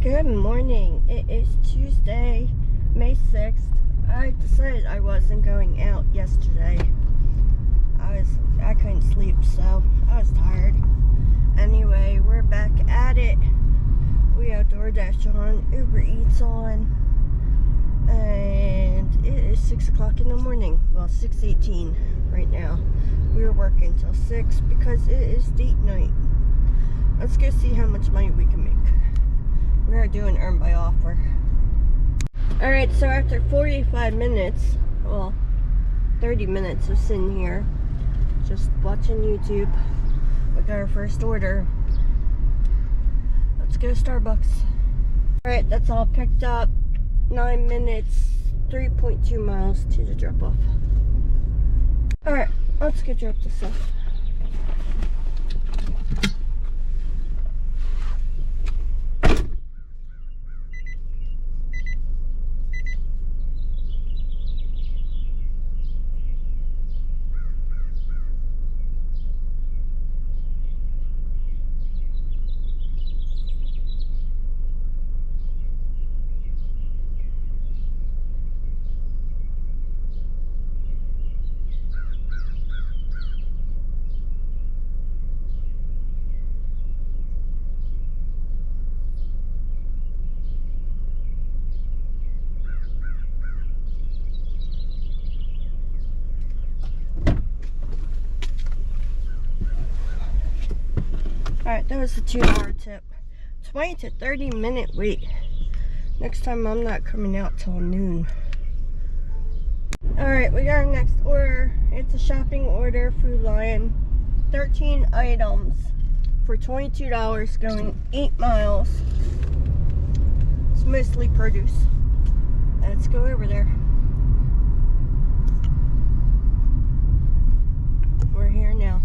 Good morning. It is Tuesday, May 6th. I decided I wasn't going out yesterday. I couldn't sleep, so I was tired. Anyway, we're back at it. We have DoorDash on, UberEats on, and it is 6 o'clock in the morning. Well, 6:18 right now. We were working till 6 because it is date night. Let's go see how much money we can make. We're gonna do an earn by offer. Alright, so after 45 minutes, well, 30 minutes of sitting here, just watching YouTube, we got our first order. Let's go to Starbucks. Alright, that's all picked up. 9 minutes, 3.2 miles to the drop off. Alright, let's go drop this off. Alright, that was the $2 tip. 20 to 30 minute wait. Next time I'm not coming out till noon. Alright, we got our next order. It's a shopping order, Food Lion. 13 items for $22 going 8 miles. It's mostly produce. Let's go over there. We're here now.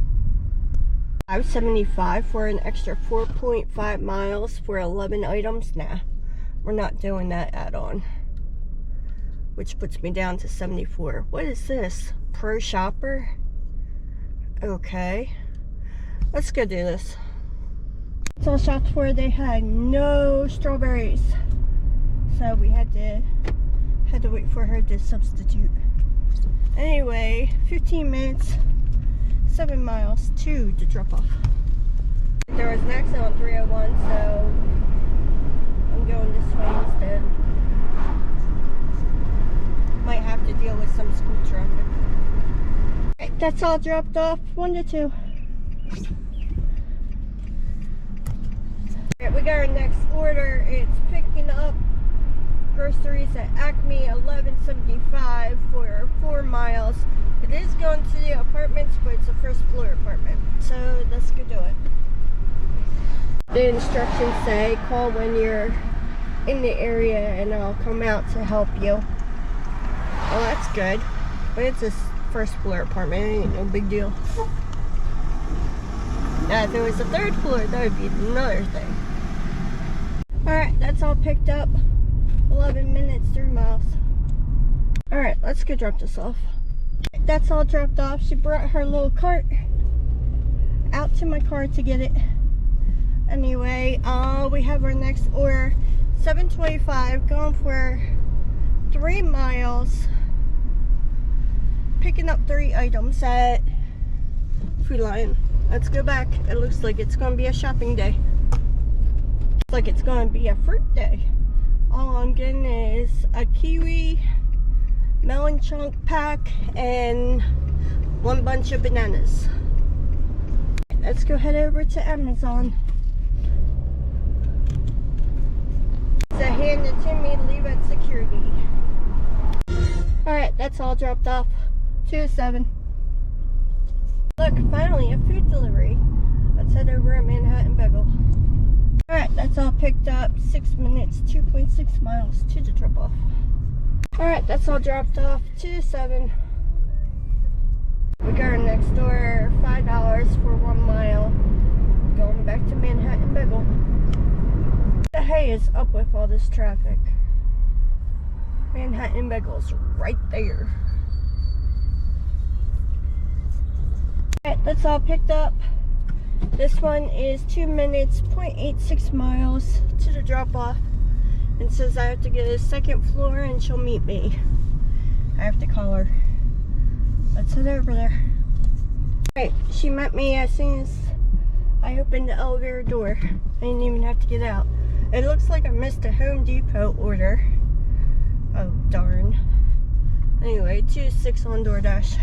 $5.75 for an extra 4.5 miles for 11 items. Nah, we're not doing that add-on, which puts me down to 74. What is this? Pro shopper? Okay, let's go do this. It's all shops where they had no strawberries, so we had to wait for her to substitute. Anyway, 15 minutes, 7 miles to the drop off. There was an accident on 301, so I'm going this way instead. Might have to deal with some school traffic. Right, that's all dropped off, 1 to 2. Right, we got our next order. It's picking up groceries at Acme, $11.75 for 4 miles. It is going to the apartments, but it's a first floor apartment, so let's go do it. The instructions say call when you're in the area and I'll come out to help you. Well, that's good, but it's a first floor apartment. It ain't no big deal. Now if it was a third floor, that would be another thing. Alright, that's all picked up. 11 minutes, 3 miles. Alright, let's go drop this off. That's all dropped off. She brought her little cart out to my car to get it. Anyway, we have our next order. $7.25 going for 3 miles. Picking up 3 items at Food Lion. Let's go back. It looks like it's going to be a shopping day. Looks like it's going to be a fruit day. All I'm getting is a kiwi, melon chunk pack, and 1 bunch of bananas. Let's go head over to Amazon. So hand it to me, leave at security. Alright, that's all dropped off. 2 to 7. Look, finally a food delivery. Let's head over at Manhattan Bagel. Alright, that's all picked up. 6 minutes, 2.6 miles to the drop off. Alright, that's all dropped off. 2 to 7. We got our next order, $5 for 1 mile. Going back to Manhattan Bagel. What the hey is up with all this traffic? Manhattan Bagel's right there. Alright, that's all picked up. This one is 2 minutes, 0.86 miles to the drop off. and says I have to get a second floor and she'll meet me. I have to call her. Let's head over there. Alright, she met me as soon as I opened the elevator door. I didn't even have to get out. It looks like I missed a Home Depot order. Oh, darn. Anyway, 2.6 on DoorDash.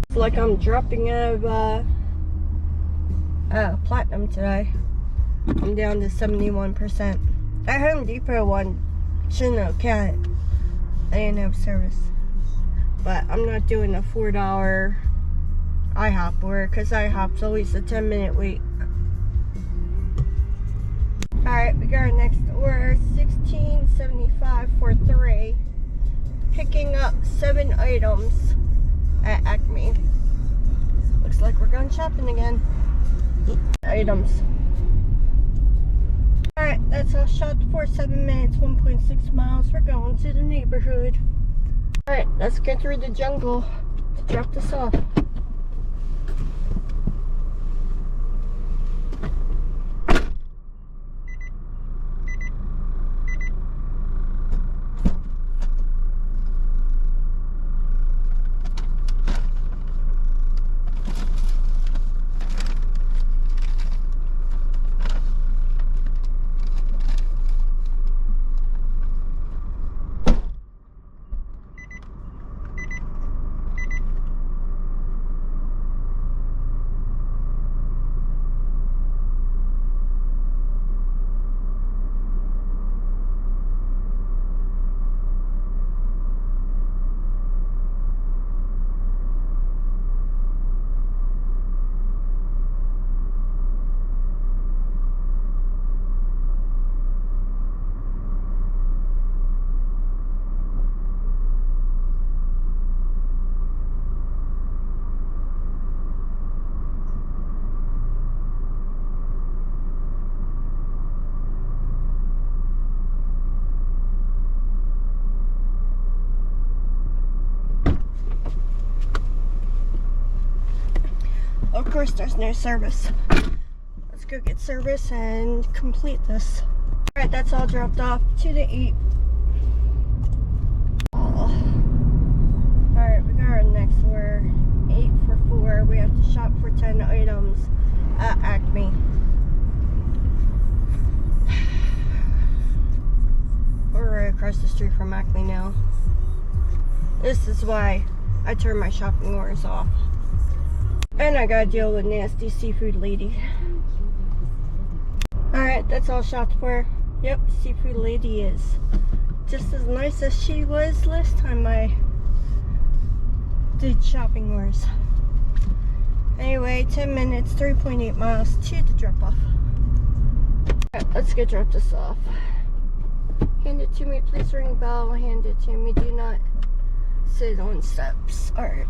It's like I'm dropping out of platinum today. I'm down to 71%. That Home Depot one shouldn't have counted. I didn't have service. But I'm not doing a $4 IHOP order because IHOP's always a 10-minute wait. Alright, we got our next order, $16.75 for 3. Picking up 7 items at Acme. Looks like we're going shopping again. Items. Alright, that's all shot for 7 minutes, 1.6 miles. We're going to the neighborhood. Alright, let's get through the jungle to drop this off. Of course, there's no service. Let's go get service and complete this. Alright, that's all dropped off to the 8. Alright, we got our next order. 8 for 4. We have to shop for 10 items at Acme. We're right across the street from Acme now. This is why I turn my shopping orders off. And I gotta deal with nasty seafood lady. Alright, that's all shopped for. Yep, seafood lady is just as nice as she was last time I did shopping orders. Anyway, 10 minutes, 3.8 miles to the drop off. Alright, let's go drop this off. Hand it to me, please ring bell, hand it to me, do not sit on steps. Alright.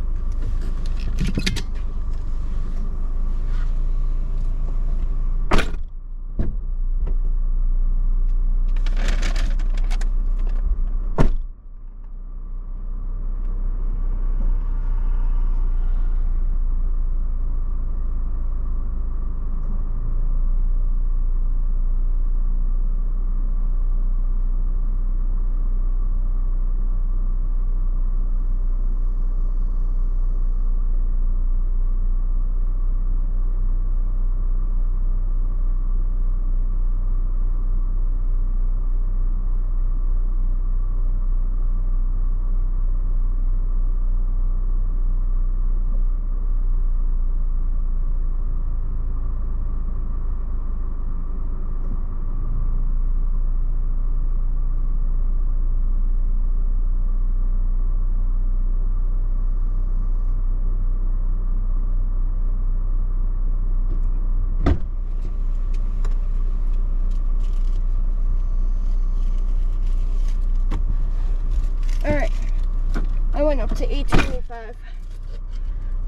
Up to 8.25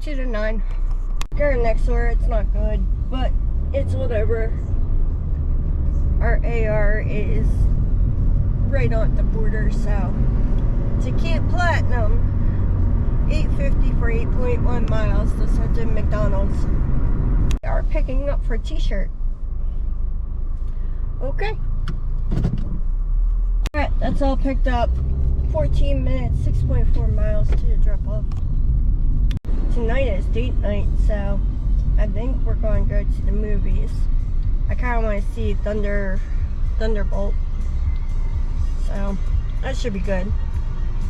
to the 9. Our next order, it's not good, but it's whatever. Our AR is right on the border, so to keep platinum, $8.50 for 8.1 miles. Let's head to McDonald's. We are picking up for a t-shirt. Okay. That's all picked up. 14 minutes, 6.4 miles to the drop off. Tonight is date night, so I think we're going to go to the movies. I kind of want to see Thunderbolt. So that should be good.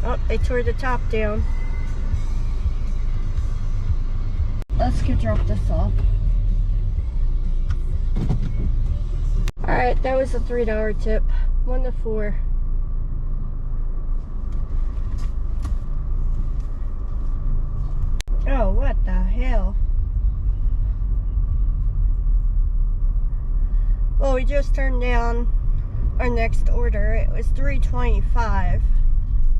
Oh, they tore the top down. Let's go drop this off. Alright, that was a $3 tip. 1 to 4. Oh, what the hell? Well, we just turned down our next order. It was $3.25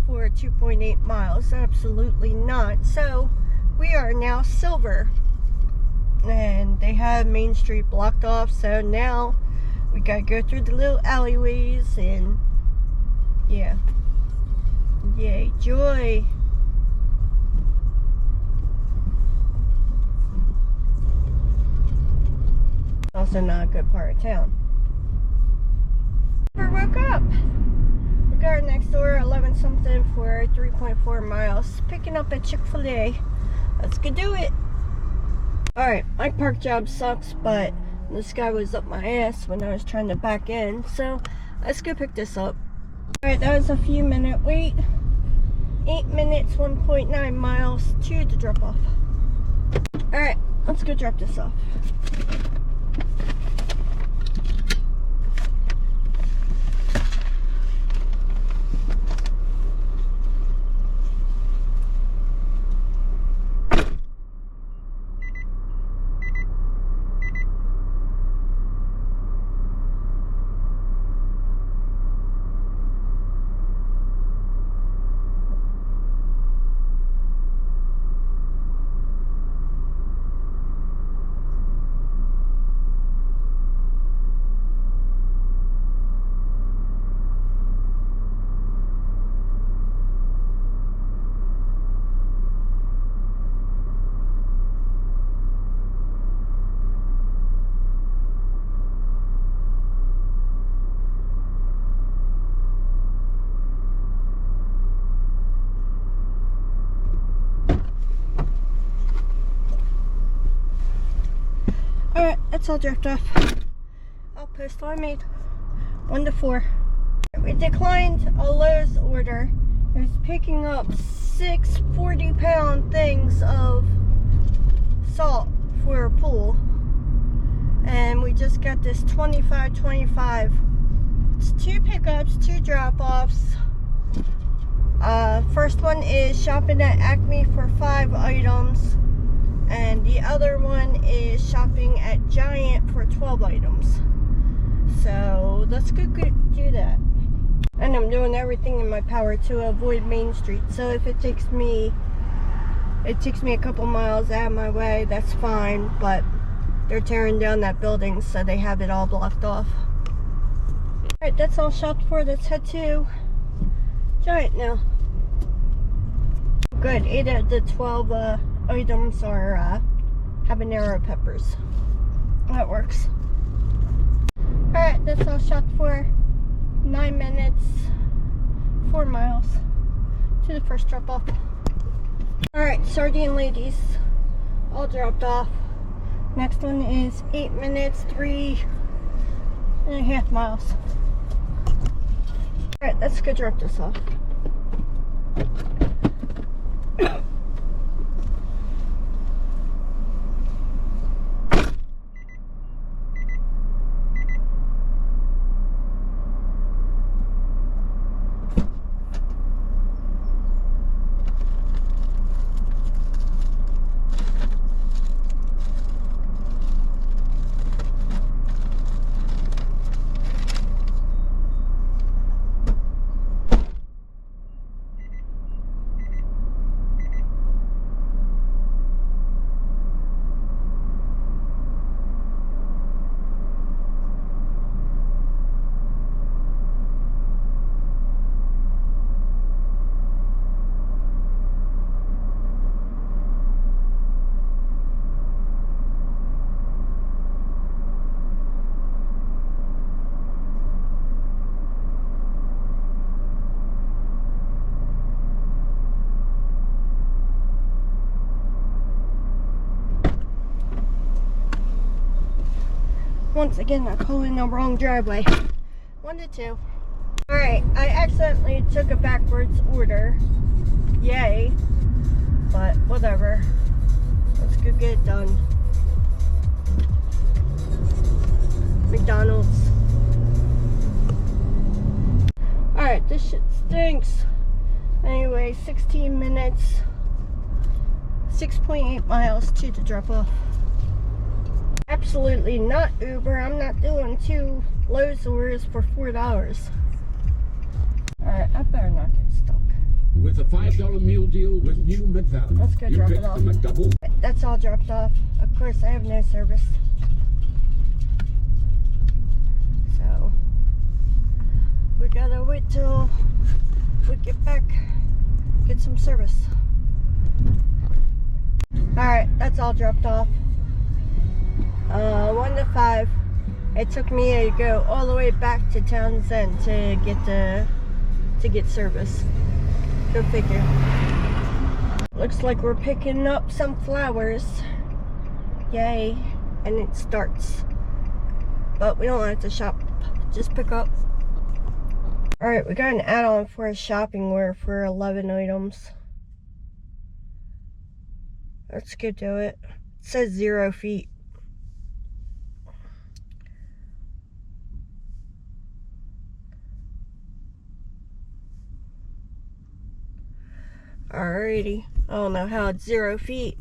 for 2.8 miles. Absolutely not. So we are now silver, and they have Main Street blocked off, so now we gotta go through the little alleyways, and yeah, yay, joy. Also not a good part of town. We woke up. We got our next order 11 something for 3.4 miles. Picking up at Chick-fil-A. Let's go do it. Alright, my park job sucks, but this guy was up my ass when I was trying to back in. So let's go pick this up. Alright, that was a few minute wait. 8 minutes, 1.9 miles to the drop off. Alright, let's go drop this off. Alright, that's all dropped off. Outpost I made. 1 to 4. We declined a Lowe's order. It was picking up 6 40-pound things of salt for a pool. And we just got this 25-25. It's 2 pickups, 2 drop-offs. First one is shopping at Acme for 5 items. And the other one is shopping at Giant for 12 items. So let's go do that. And I'm doing everything in my power to avoid Main Street. So if it takes me a couple miles out of my way, that's fine. But they're tearing down that building, so they have it all blocked off. Alright, that's all shopped for. Let's head to Giant now. Good, 8 of the 12 items are habanero peppers. That works. Alright, that's all shot for 9 minutes, 4 miles to the first drop off. Alright, sardine ladies, all dropped off. Next one is 8 minutes, 3.5 miles. Alright, let's go drop this off. Once again, I pulled in the wrong driveway. 1 to 2. Alright, I accidentally took a backwards order. Yay. But whatever. Let's go get it done. McDonald's. Alright, this shit stinks. Anyway, 16 minutes. 6.8 miles to the drop off. Absolutely not Uber. I'm not doing 2 Lowe's orders for $4. Alright, I better not get stuck. With a $5 meal deal with new McValue. Let's go drop it off. That's all dropped off. Of course, I have no service. So, we gotta wait till we get back, get some service. Alright, that's all dropped off. 1 to 5. It took me to go all the way back to Townsend to get service. Go figure. Looks like we're picking up some flowers. Yay. And it starts. But we don't have to shop. Just pick up. Alright, we got an add-on for a shopping order for 11 items. Let's go do it. It says 0 feet. Alrighty. I don't know how it's 0 feet.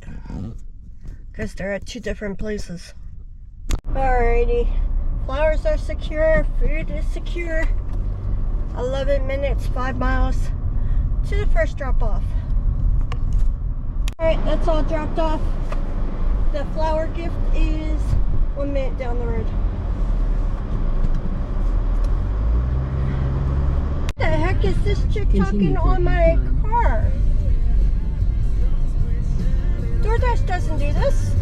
Because they're at 2 different places. Alrighty. Flowers are secure. Food is secure. 11 minutes, 5 miles to the first drop off. Alright, that's all dropped off. The flower gift is 1 minute down the road. What the heck is this chick talking on my car? DoorDash doesn't do this.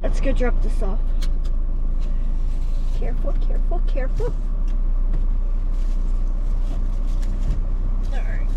Let's go drop this off. Careful, careful, careful. Alright.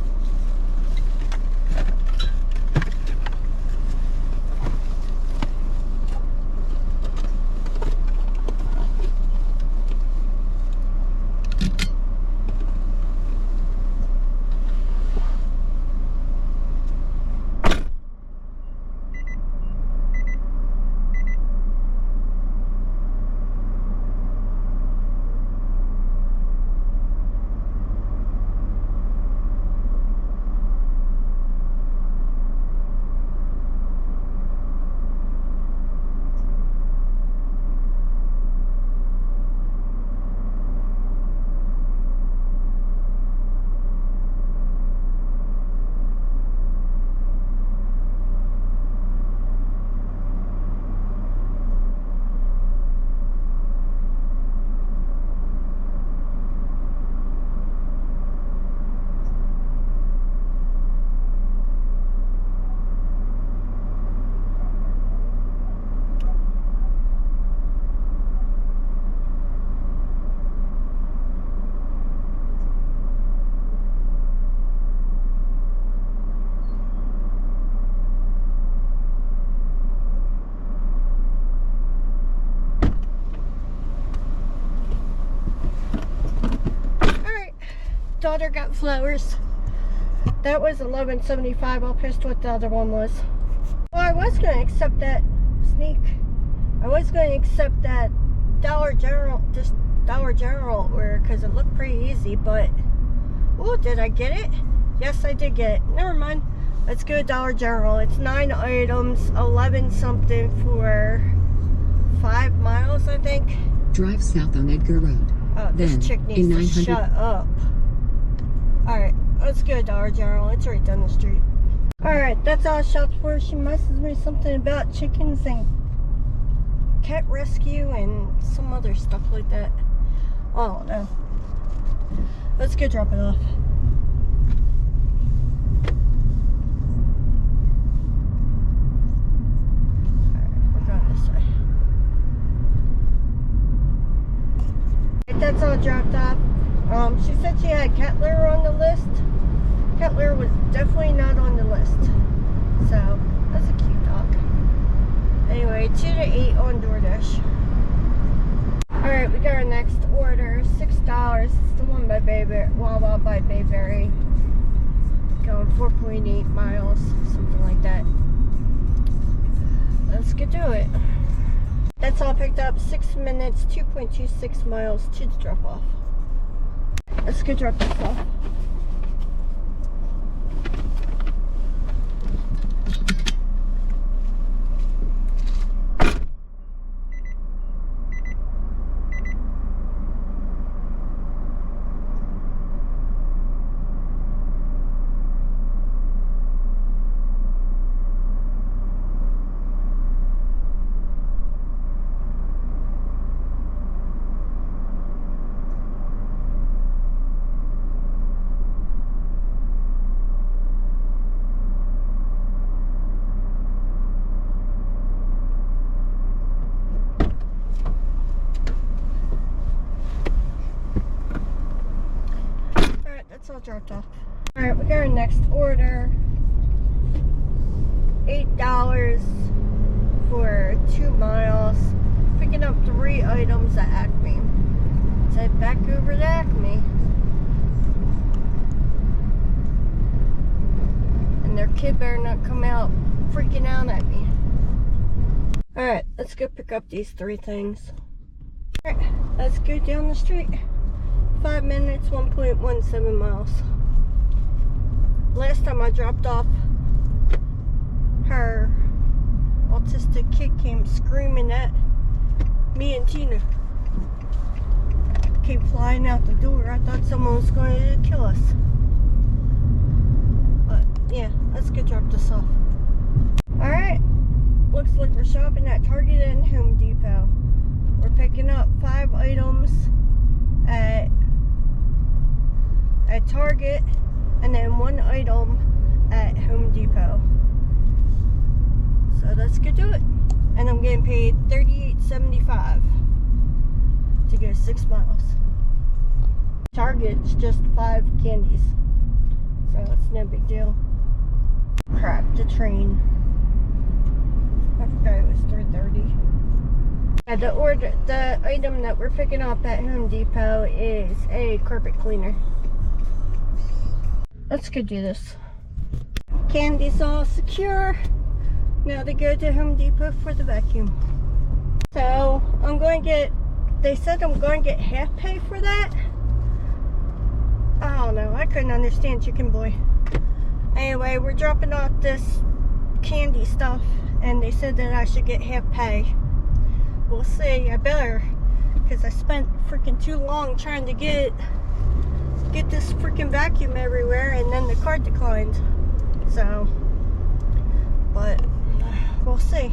Daughter got flowers. That was $11.75. I'll post what the other one was. Well, I was going to accept that sneak. I was going to accept that Dollar General order because it looked pretty easy, but oh, did I get it? Yes, I did get it. Never mind. Let's go to Dollar General. It's 9 items, 11 something for 5 miles, I think. Drive south on Edgar Road. Oh, this chick needs to shut up. Alright, let's go to Dollar General. It's right down the street. Alright, that's all I shopped for. She messaged me something about chickens and cat rescue and some other stuff like that. I don't know. Let's go drop it off. Alright, we're going this way. That's all dropped off. She said she had cat litter on the list. Cat litter was definitely not on the list. So, that's a cute dog. Anyway, 2 to 8 on DoorDash. Alright, we got our next order. $6. It's the one by Wawa by Bayberry. Going 4.8 miles, something like that. Let's get to it. That's all picked up. 6 minutes, 2.26 miles to the drop off. Let's go drop this off. That's all dropped off. Alright, we got our next order. $8 for 2 miles. Picking up 3 items at Acme. Let's head back over to Acme. And their kid better not come out freaking out at me. Alright, let's go pick up these 3 things. Alright, let's go down the street. 5 minutes, 1.17 miles. Last time I dropped off, her autistic kid came screaming at me and Tina. Came flying out the door. I thought someone was going to kill us. But yeah, let's go drop this off. Alright, looks like we're shopping at Target and Home Depot. We're picking up 5 items at Target and then 1 item at Home Depot. So let's go do it. And I'm getting paid $38.75 to go 6 miles. Target's just 5 candies, so it's no big deal. Crap, the train. I forgot it was 3:30. The item that we're picking up at Home Depot is a carpet cleaner. Let's go do this. Candy's all secure. Now to go to Home Depot for the vacuum. So they said I'm going to get half pay for that. I don't know, I couldn't understand Chicken Boy. Anyway, we're dropping off this candy stuff and they said that I should get half pay. We'll see, I better, because I spent freaking too long trying to get this freaking vacuum everywhere and then the card declined. So, but we'll see.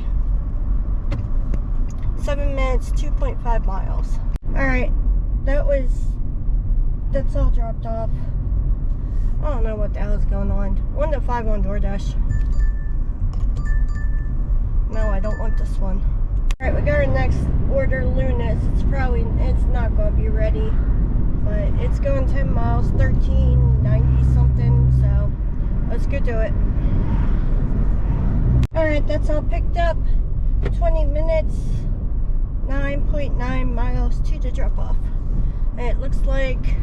7 minutes, 2.5 miles. Alright, that's all dropped off. I don't know what the hell is going on. 1 to 5 on DoorDash. No, I don't want this one. Alright, we got our next order, Luna's. It's not going to be ready. But it's going 10 miles, 13.90 something, so let's go do it. Alright, that's all picked up. 20 minutes, 9.9 miles to the drop off. And it looks like,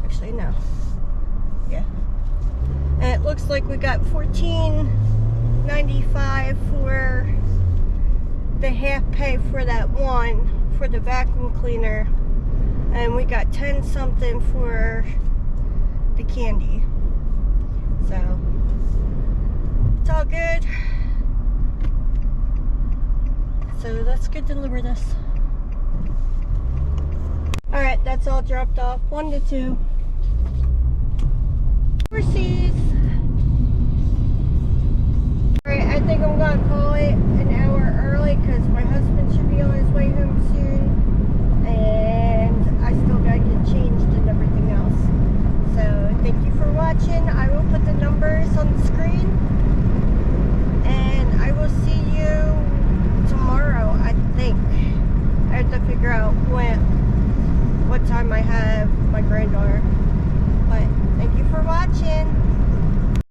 actually no, yeah. And it looks like we got $14.95 for the half pay for that one. For the vacuum cleaner, and we got 10 something for the candy. So it's all good. So let's go deliver this. Alright, that's all dropped off. 1 to 2. Overseas. Alright, I think I'm gonna call it an hour early because my husband should be on his way home soon and I still gotta get changed and everything else. So thank you for watching. I will put the numbers on the screen and I will see you tomorrow, I think. I have to figure out what time I have my grand